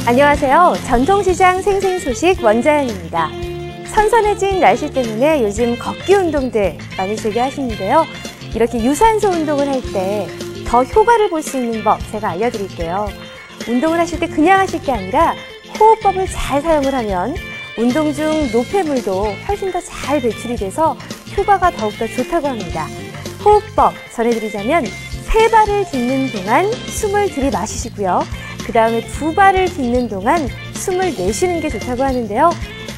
안녕하세요. 전통시장 생생소식 원자연입니다. 선선해진 날씨 때문에 요즘 걷기 운동들 많이 즐겨 하시는데요. 이렇게 유산소 운동을 할 때 더 효과를 볼 수 있는 법 제가 알려드릴게요. 운동을 하실 때 그냥 하실 게 아니라 호흡법을 잘 사용을 하면 운동 중 노폐물도 훨씬 더 잘 배출이 돼서 효과가 더욱더 좋다고 합니다. 호흡법 전해드리자면 3발을 딛는 동안 숨을 들이마시시고요. 그 다음에 2발을 딛는 동안 숨을 내쉬는 게 좋다고 하는데요.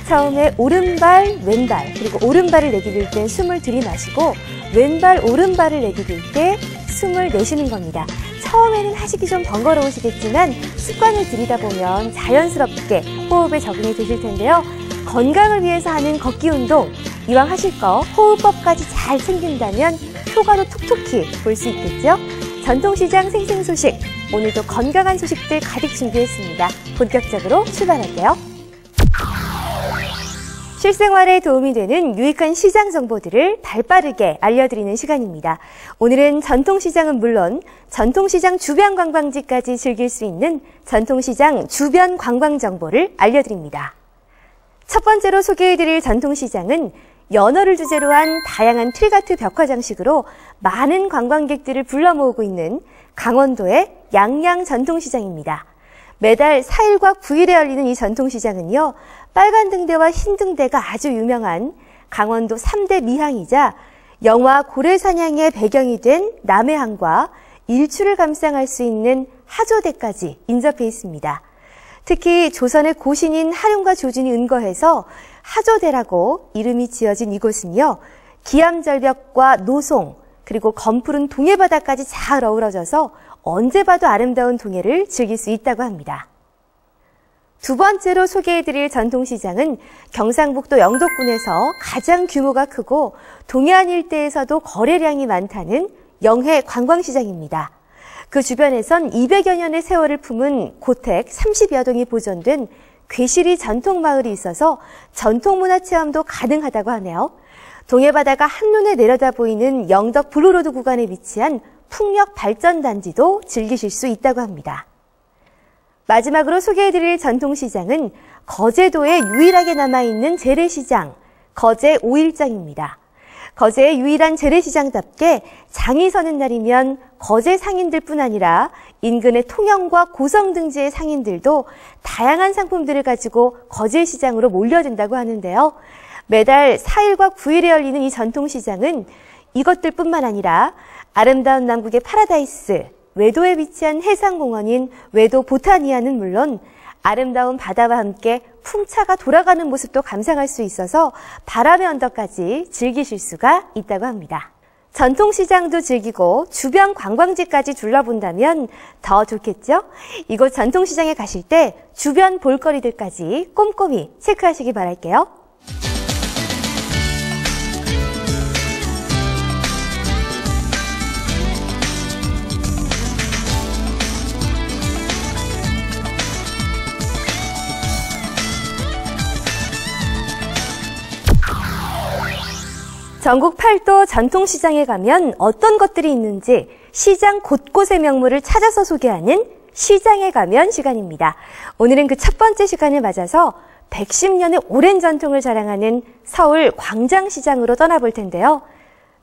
처음에 오른발, 왼발, 그리고 오른발을 내디딜 땐 숨을 들이마시고 왼발, 오른발을 내디딜 때 숨을 내쉬는 겁니다. 처음에는 하시기 좀 번거로우시겠지만 습관을 들이다 보면 자연스럽게 호흡에 적응이 되실 텐데요. 건강을 위해서 하는 걷기 운동, 이왕 하실 거 호흡법까지 잘 챙긴다면 효과도 톡톡히 볼 수 있겠죠? 전통시장 생생소식, 오늘도 건강한 소식들 가득 준비했습니다. 본격적으로 출발할게요. 실생활에 도움이 되는 유익한 시장 정보들을 발빠르게 알려드리는 시간입니다. 오늘은 전통시장은 물론 전통시장 주변 관광지까지 즐길 수 있는 전통시장 주변 관광 정보를 알려드립니다. 첫 번째로 소개해드릴 전통시장은 연어를 주제로 한 다양한 트리가트 벽화 장식으로 많은 관광객들을 불러 모으고 있는 강원도의 양양 전통시장입니다. 매달 4일과 9일에 열리는 이 전통시장은요, 빨간 등대와 흰 등대가 아주 유명한 강원도 3대 미항이자 영화 고래사냥의 배경이 된 남해항과 일출을 감상할 수 있는 하조대까지 인접해 있습니다. 특히 조선의 고신인 하룡과 조준이 은거해서 하조대라고 이름이 지어진 이곳은요, 기암절벽과 노송, 그리고 검푸른 동해바다까지 잘 어우러져서 언제 봐도 아름다운 동해를 즐길 수 있다고 합니다. 두 번째로 소개해드릴 전통시장은 경상북도 영덕군에서 가장 규모가 크고 동해안 일대에서도 거래량이 많다는 영해 관광시장입니다. 그 주변에선 200여 년의 세월을 품은 고택 30여 동이 보존된 괴시리 전통마을이 있어서 전통문화체험도 가능하다고 하네요. 동해바다가 한눈에 내려다 보이는 영덕 블루로드 구간에 위치한 풍력 발전단지도 즐기실 수 있다고 합니다. 마지막으로 소개해드릴 전통시장은 거제도에 유일하게 남아있는 재래시장, 거제 5일장입니다. 거제의 유일한 재래시장답게 장이 서는 날이면 거제 상인들뿐 아니라 인근의 통영과 고성 등지의 상인들도 다양한 상품들을 가지고 거제시장으로 몰려든다고 하는데요. 매달 4일과 9일에 열리는 이 전통시장은 이것들뿐만 아니라 아름다운 남국의 파라다이스, 외도에 위치한 해상공원인 외도 보타니아는 물론 아름다운 바다와 함께 풍차가 돌아가는 모습도 감상할 수 있어서 바람의 언덕까지 즐기실 수가 있다고 합니다. 전통시장도 즐기고 주변 관광지까지 둘러본다면 더 좋겠죠? 이곳 전통시장에 가실 때 주변 볼거리들까지 꼼꼼히 체크하시기 바랄게요. 전국 8도 전통시장에 가면 어떤 것들이 있는지 시장 곳곳의 명물을 찾아서 소개하는 시장에 가면 시간입니다. 오늘은 그 첫 번째 시간을 맞아서 110년의 오랜 전통을 자랑하는 서울 광장시장으로 떠나볼 텐데요.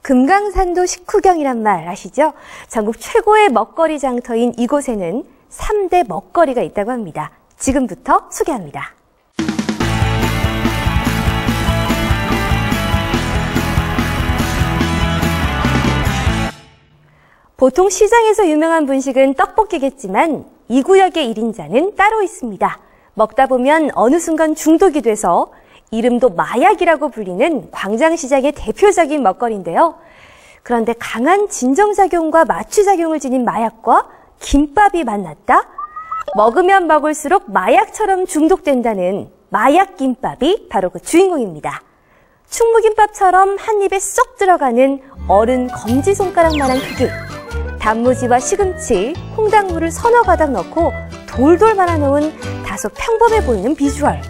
금강산도 식후경이란 말 아시죠? 전국 최고의 먹거리 장터인 이곳에는 3대 먹거리가 있다고 합니다. 지금부터 소개합니다. 보통 시장에서 유명한 분식은 떡볶이겠지만 이 구역의 1인자는 따로 있습니다. 먹다 보면 어느 순간 중독이 돼서 이름도 마약이라고 불리는 광장시장의 대표적인 먹거리인데요. 그런데 강한 진정작용과 마취작용을 지닌 마약과 김밥이 만났다? 먹으면 먹을수록 마약처럼 중독된다는 마약김밥이 바로 그 주인공입니다. 충무김밥처럼 한 입에 쏙 들어가는 어른 검지손가락만한 크기, 단무지와 시금치, 홍당무를 서너 가닥 넣고 돌돌 말아놓은 다소 평범해 보이는 비주얼.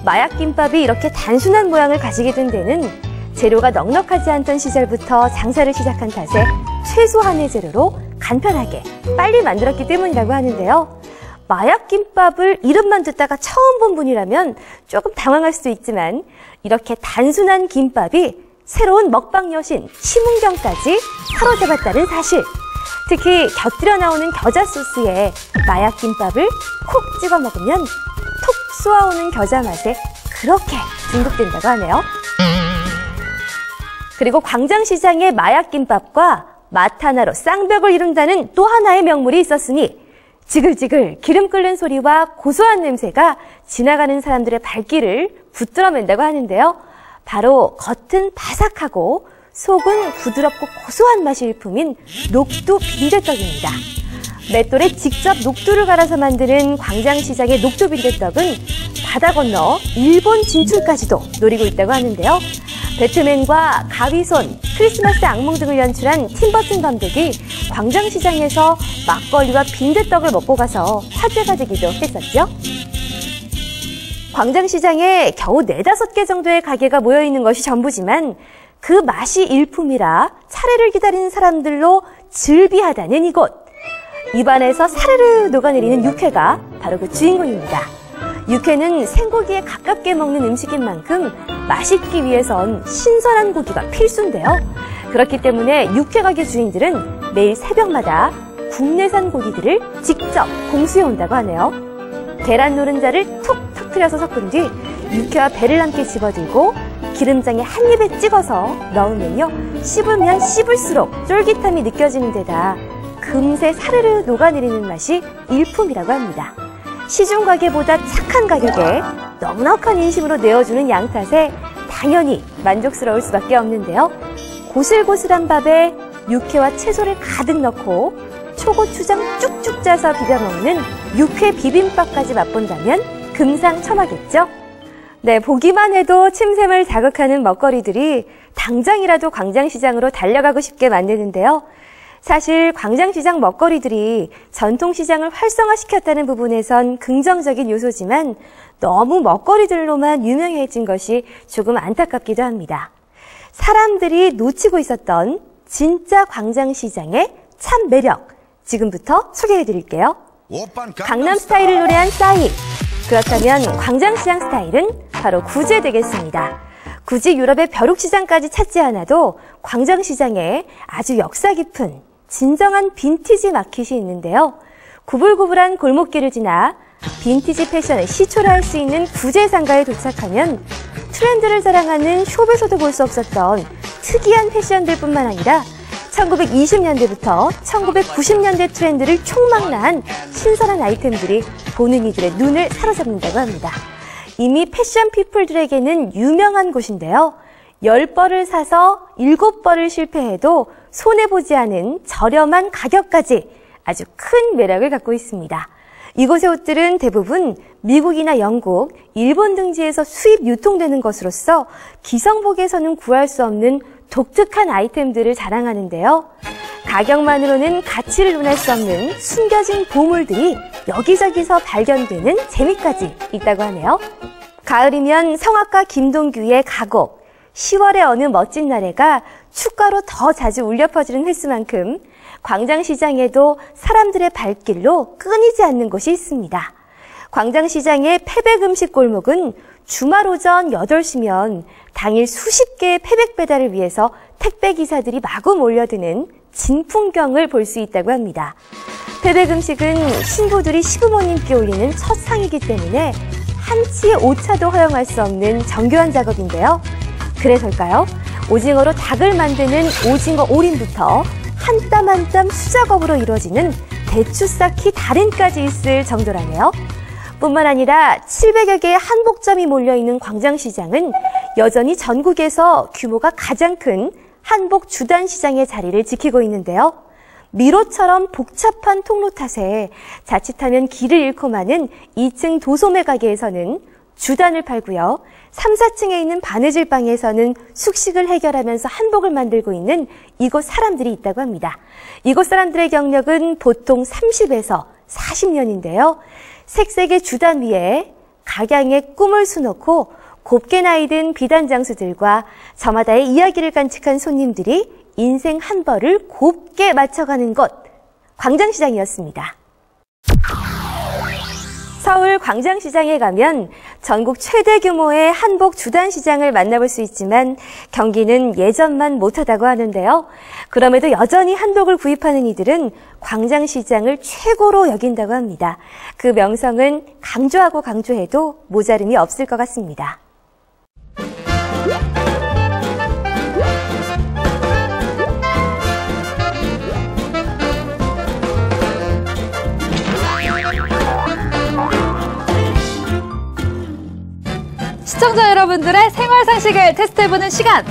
마약김밥이 이렇게 단순한 모양을 가지게 된 데는 재료가 넉넉하지 않던 시절부터 장사를 시작한 탓에 최소한의 재료로 간편하게 빨리 만들었기 때문이라고 하는데요. 마약김밥을 이름만 듣다가 처음 본 분이라면 조금 당황할 수도 있지만 이렇게 단순한 김밥이 새로운 먹방 여신 심은경까지 사로잡았다는 사실. 특히 곁들여 나오는 겨자 소스에 마약김밥을 콕 찍어 먹으면 톡 쏘아오는 겨자 맛에 그렇게 중독된다고 하네요. 그리고 광장시장의 마약김밥과 맛 하나로 쌍벽을 이룬다는 또 하나의 명물이 있었으니 지글지글 기름 끓는 소리와 고소한 냄새가 지나가는 사람들의 발길을 붙들어맨다고 하는데요. 바로 겉은 바삭하고 속은 부드럽고 고소한 맛이 일품인 녹두 빈대떡입니다. 맷돌에 직접 녹두를 갈아서 만드는 광장시장의 녹두 빈대떡은 바다 건너 일본 진출까지도 노리고 있다고 하는데요. 배트맨과 가위손, 크리스마스 악몽 등을 연출한 팀버튼 감독이 광장시장에서 막걸리와 빈대떡을 먹고 가서 화제가 되기도 했었죠. 광장시장에 겨우 4-5개 정도의 가게가 모여있는 것이 전부지만 그 맛이 일품이라 차례를 기다리는 사람들로 즐비하다는 이곳. 입안에서 사르르 녹아내리는 육회가 바로 그 주인공입니다. 육회는 생고기에 가깝게 먹는 음식인 만큼 맛있기 위해선 신선한 고기가 필수인데요. 그렇기 때문에 육회 가게 주인들은 매일 새벽마다 국내산 고기들을 직접 공수해 온다고 하네요. 계란 노른자를 툭 터뜨려서 섞은 뒤 육회와 배를 함께 집어들고 기름장에 한 입에 찍어서 넣으면요, 씹으면 씹을수록 쫄깃함이 느껴지는 데다 금세 사르르 녹아내리는 맛이 일품이라고 합니다. 시중 가게보다 착한 가격에 넉넉한 인심으로 내어주는 양 탓에 당연히 만족스러울 수밖에 없는데요. 고슬고슬한 밥에 육회와 채소를 가득 넣고 초고추장 쭉쭉 짜서 비벼 먹는 육회 비빔밥까지 맛본다면 금상첨화겠죠? 네, 보기만 해도 침샘을 자극하는 먹거리들이 당장이라도 광장시장으로 달려가고 싶게 만드는데요. 사실 광장시장 먹거리들이 전통시장을 활성화시켰다는 부분에선 긍정적인 요소지만 너무 먹거리들로만 유명해진 것이 조금 안타깝기도 합니다. 사람들이 놓치고 있었던 진짜 광장시장의 참 매력, 지금부터 소개해드릴게요. 강남 스타일을 노래한 싸이. 그렇다면 광장시장 스타일은 바로 구제 되겠습니다. 굳이 유럽의 벼룩시장까지 찾지 않아도 광장시장에 아주 역사 깊은 진정한 빈티지 마켓이 있는데요. 구불구불한 골목길을 지나 빈티지 패션의 시초를 할 수 있는 구제 상가에 도착하면 트렌드를 자랑하는 숍에서도 볼 수 없었던 특이한 패션들뿐만 아니라 1920년대부터 1990년대 트렌드를 총망라한 신선한 아이템들이 보는 이들의 눈을 사로잡는다고 합니다. 이미 패션 피플들에게는 유명한 곳인데요. 10벌을 사서 7벌을 실패해도 손해보지 않은 저렴한 가격까지 아주 큰 매력을 갖고 있습니다. 이곳의 옷들은 대부분 미국이나 영국, 일본 등지에서 수입 유통되는 것으로서 기성복에서는 구할 수 없는 독특한 아이템들을 자랑하는데요. 가격만으로는 가치를 논할 수 없는 숨겨진 보물들이 여기저기서 발견되는 재미까지 있다고 하네요. 가을이면 성악가 김동규의 가곡, 10월의 어느 멋진 날에가 축가로 더 자주 울려 퍼지는 횟수만큼 광장시장에도 사람들의 발길로 끊이지 않는 곳이 있습니다. 광장시장의 패백음식 골목은 주말 오전 8시면 당일 수십 개의 패백 배달을 위해서 택배기사들이 마구 몰려드는 진풍경을 볼 수 있다고 합니다. 패백 음식은 신부들이 시부모님께 올리는 첫 상이기 때문에 한치의 오차도 허용할 수 없는 정교한 작업인데요. 그래서일까요? 오징어로 닭을 만드는 오징어 올인부터 한 땀 한 땀 수작업으로 이루어지는 대추 쌓기 달인까지 있을 정도라네요. 뿐만 아니라 700여 개의 한복점이 몰려있는 광장시장은 여전히 전국에서 규모가 가장 큰 한복 주단시장의 자리를 지키고 있는데요. 미로처럼 복잡한 통로 탓에 자칫하면 길을 잃고 마는 2층 도소매 가게에서는 주단을 팔고요. 3, 4층에 있는 바느질방에서는 숙식을 해결하면서 한복을 만들고 있는 이곳 사람들이 있다고 합니다. 이곳 사람들의 경력은 보통 30에서 40년인데요. 색색의 주단 위에 각양의 꿈을 수놓고 곱게 나이든 비단장수들과 저마다의 이야기를 간직한 손님들이 인생 한 벌을 곱게 맞춰가는 곳, 광장시장이었습니다. 서울 광장시장에 가면 전국 최대 규모의 한복 주단 시장을 만나볼 수 있지만 경기는 예전만 못하다고 하는데요. 그럼에도 여전히 한복을 구입하는 이들은 광장시장을 최고로 여긴다고 합니다. 그 명성은 강조하고 강조해도 모자름이 없을 것 같습니다. 시청자 여러분들의 생활 상식을 테스트해보는 시간!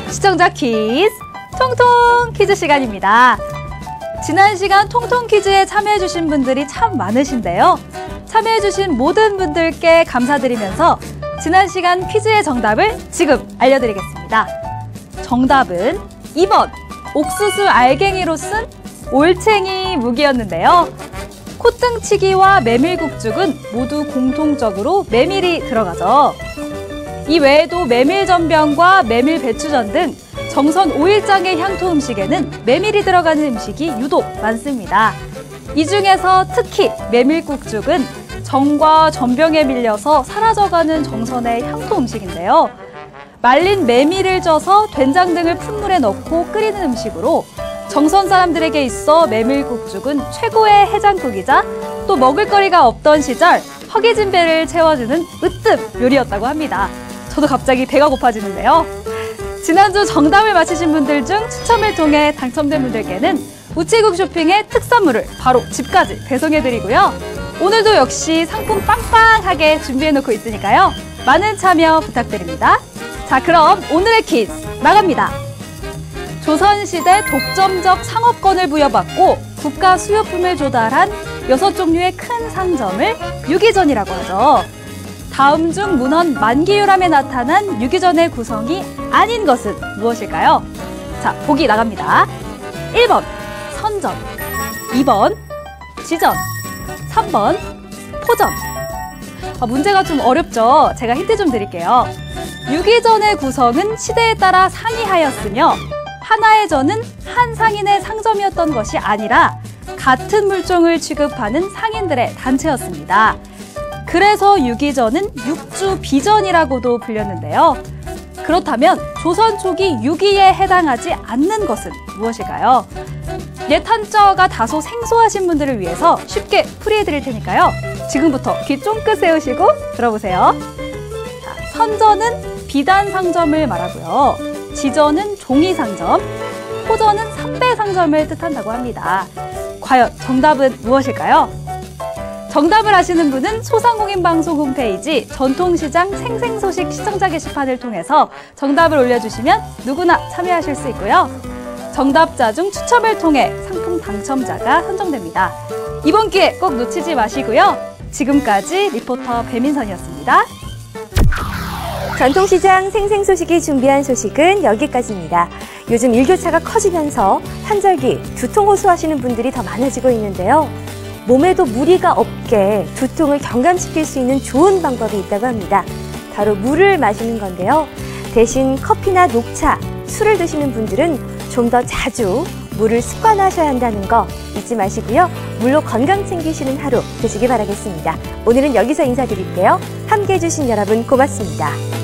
시청자 퀴즈, 통통 퀴즈 시간입니다. 지난 시간 통통 퀴즈에 참여해주신 분들이 참 많으신데요. 참여해주신 모든 분들께 감사드리면서 지난 시간 퀴즈의 정답을 지금 알려드리겠습니다. 정답은 2번, 옥수수 알갱이로 쓴 올챙이 무기였는데요. 콧등치기와 메밀국죽은 모두 공통적으로 메밀이 들어가죠. 이 외에도 메밀전병과 메밀배추전 등 정선 5일장의 향토 음식에는 메밀이 들어가는 음식이 유독 많습니다. 이 중에서 특히 메밀국죽은 정과 전병에 밀려서 사라져가는 정선의 향토 음식인데요. 말린 메밀을 쪄서 된장 등을 푼물에 넣고 끓이는 음식으로 정선 사람들에게 있어 메밀국죽은 최고의 해장국이자 또 먹을거리가 없던 시절 허기진 배를 채워주는 으뜸 요리였다고 합니다. 저도 갑자기 배가 고파지는데요. 지난주 정답을 맞히신 분들 중 추첨을 통해 당첨된 분들께는 우체국 쇼핑의 특선물을 바로 집까지 배송해드리고요. 오늘도 역시 상품 빵빵하게 준비해놓고 있으니까요. 많은 참여 부탁드립니다. 자, 그럼 오늘의 퀴즈 나갑니다. 조선시대 독점적 상업권을 부여받고 국가 수요품을 조달한 6종류의 큰 상점을 유기전이라고 하죠. 다음 중 문헌 만기유람에 나타난 유기전의 구성이 아닌 것은 무엇일까요? 자, 보기 나갑니다. 1번 선전, 2번 지전, 3번 포전. 문제가 좀 어렵죠? 제가 힌트 좀 드릴게요. 유기전의 구성은 시대에 따라 상이하였으며 하나의 전은 한 상인의 상점이었던 것이 아니라 같은 물종을 취급하는 상인들의 단체였습니다. 그래서 유기전은 육주비전이라고도 불렸는데요. 그렇다면 조선 초기 유기에 해당하지 않는 것은 무엇일까요? 옛 한자어가 다소 생소하신 분들을 위해서 쉽게 풀이해드릴 테니까요. 지금부터 귀 쫑긋 세우시고 들어보세요. 자, 선전은 비단 상점을 말하고요. 지전은 종이 상점, 포전은 삼배 상점을 뜻한다고 합니다. 과연 정답은 무엇일까요? 정답을 아시는 분은 소상공인방송 홈페이지 전통시장 생생소식 시청자 게시판을 통해서 정답을 올려주시면 누구나 참여하실 수 있고요. 정답자 중 추첨을 통해 상품 당첨자가 선정됩니다. 이번 기회 꼭 놓치지 마시고요. 지금까지 리포터 배민선이었습니다. 전통시장 생생소식이 준비한 소식은 여기까지입니다. 요즘 일교차가 커지면서 환절기, 두통 호소하시는 분들이 더 많아지고 있는데요. 몸에도 무리가 없게 두통을 경감시킬 수 있는 좋은 방법이 있다고 합니다. 바로 물을 마시는 건데요. 대신 커피나 녹차, 술을 드시는 분들은 좀 더 자주 물을 습관화하셔야 한다는 거 잊지 마시고요. 물로 건강 챙기시는 하루 되시기 바라겠습니다. 오늘은 여기서 인사드릴게요. 함께해 주신 여러분 고맙습니다.